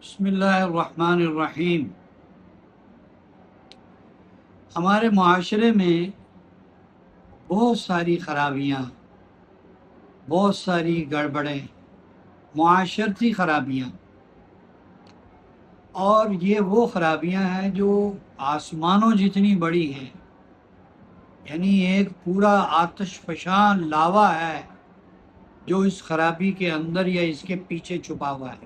بسم اللہ الرحمن الرحیم۔ ہمارے معاشرے میں بہت ساری خرابیاں، بہت ساری گڑبڑیں، معاشرتی خرابیاں، اور یہ وہ خرابیاں ہیں جو آسمانوں جتنی بڑی ہیں، یعنی ایک پورا آتش فشان لاوا ہے جو اس خرابی کے اندر یا اس کے پیچھے چھپا ہوا ہے،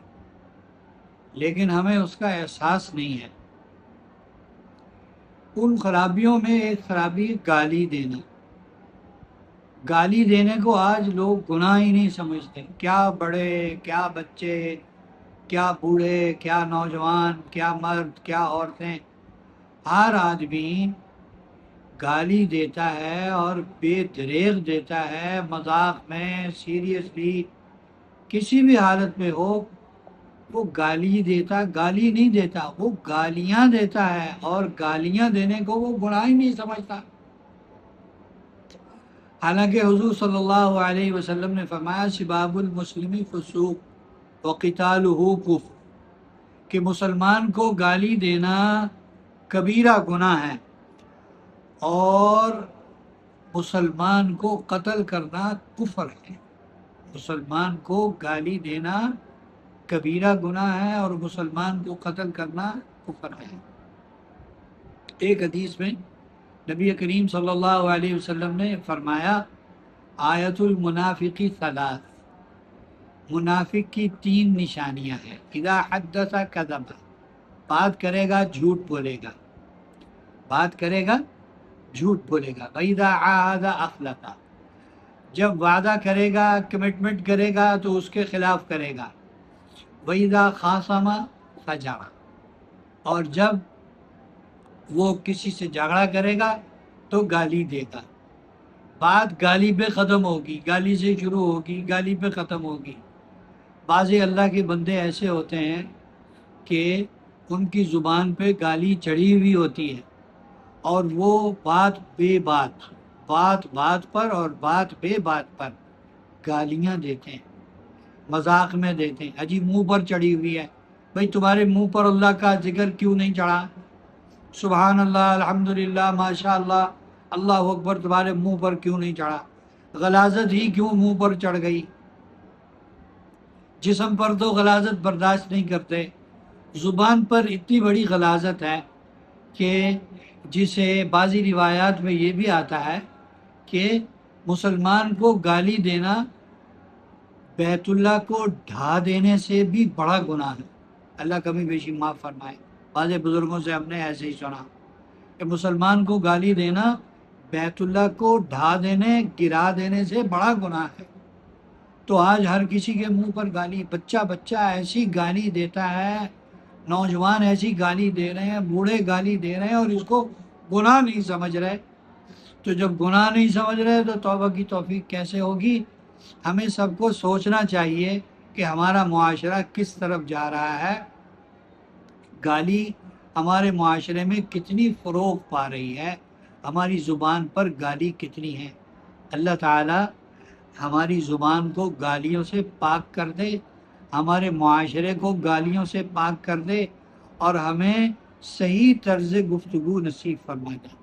لیکن ہمیں اس کا احساس نہیں ہے۔ ان خرابیوں میں ایک خرابی گالی دینا۔ گالی دینے کو آج لوگ گناہ ہی نہیں سمجھتے، کیا بڑے، کیا بچے، کیا بوڑھے، کیا نوجوان، کیا مرد، کیا عورتیں، ہر آدمی گالی دیتا ہے اور بے دریغ دیتا ہے، مذاق میں، سیریسلی، کسی بھی حالت میں ہو وہ گالی دیتا، گالی نہیں دیتا، وہ گالیاں دیتا ہے، اور گالیاں دینے کو وہ گناہ ہی نہیں سمجھتا۔ حالانکہ حضور صلی اللہ علیہ وسلم نے فرمایا سباب المسلم فسوق وقتالہ کفر، کہ مسلمان کو گالی دینا کبیرہ گناہ ہے اور مسلمان کو قتل کرنا کفر ہے۔ مسلمان کو گالی دینا کبیرہ گناہ ہے اور مسلمان کو قتل کرنا کفر ہے۔ ایک حدیث میں نبی کریم صلی اللہ علیہ وسلم نے فرمایا آیت المنافقی ثلاث، منافق کی 3 نشانیاں ہیں۔ اذا حدث کذب، بات کرے گا جھوٹ بولے گا، بات کرے گا جھوٹ بولے گا۔ وَإِذَا عَاهَدَ أَخْلَفَ، جب وعدہ کرے گا، کمٹمنٹ کرے گا تو اس کے خلاف کرے گا۔ وَإِذَا خَاصَمَ فَجَرَ، اور جب وہ کسی سے جھگڑا کرے گا تو گالی دے گا۔ بات گالی پہ ختم ہوگی، گالی سے شروع ہوگی، گالی پہ ختم ہوگی۔ بعض اللہ کے بندے ایسے ہوتے ہیں کہ ان کی زبان پہ گالی چڑھی ہوئی ہوتی ہے اور وہ بات بے بات، بات بات پر اور بات بے بات پر گالیاں دیتے ہیں، مذاق میں دیتے ہیں۔ اجی منہ پر چڑھی ہوئی ہے، بھئی تمہارے منہ پر اللہ کا ذکر کیوں نہیں چڑھا؟ سبحان اللہ، الحمدللہ، ماشاء اللہ، اللہ اکبر، تمہارے منہ پر کیوں نہیں چڑھا؟ غلاظت ہی کیوں منہ پر چڑھ گئی؟ جسم پر تو غلاظت برداشت نہیں کرتے، زبان پر اتنی بڑی غلاظت ہے کہ جسے بعضی روایات میں یہ بھی آتا ہے کہ مسلمان کو گالی دینا بیت اللہ کو ڈھا دینے سے بھی بڑا گناہ ہے۔ اللہ کمی بیشی معاف فرمائے۔ بعض بزرگوں سے ہم نے ایسے ہی سنا کہ مسلمان کو گالی دینا بیت اللہ کو ڈھا دینے، گرا دینے سے بڑا گناہ ہے۔ تو آج ہر کسی کے منہ پر گالی، بچہ بچہ ایسی گالی دیتا ہے، نوجوان ایسی گالی دے رہے ہیں، بوڑھے گالی دے رہے ہیں اور اس کو گناہ نہیں سمجھ رہے۔ تو جب گناہ نہیں سمجھ رہے تو توبہ کی توفیق کیسے ہوگی؟ ہمیں سب کو سوچنا چاہیے کہ ہمارا معاشرہ کس طرف جا رہا ہے، گالی ہمارے معاشرے میں کتنی فروغ پا رہی ہے، ہماری زبان پر گالی کتنی ہے۔ اللہ تعالی ہماری زبان کو گالیوں سے پاک کر دے، ہمارے معاشرے کو گالیوں سے پاک کر دے اور ہمیں صحیح طرز گفتگو نصیب فرما دے۔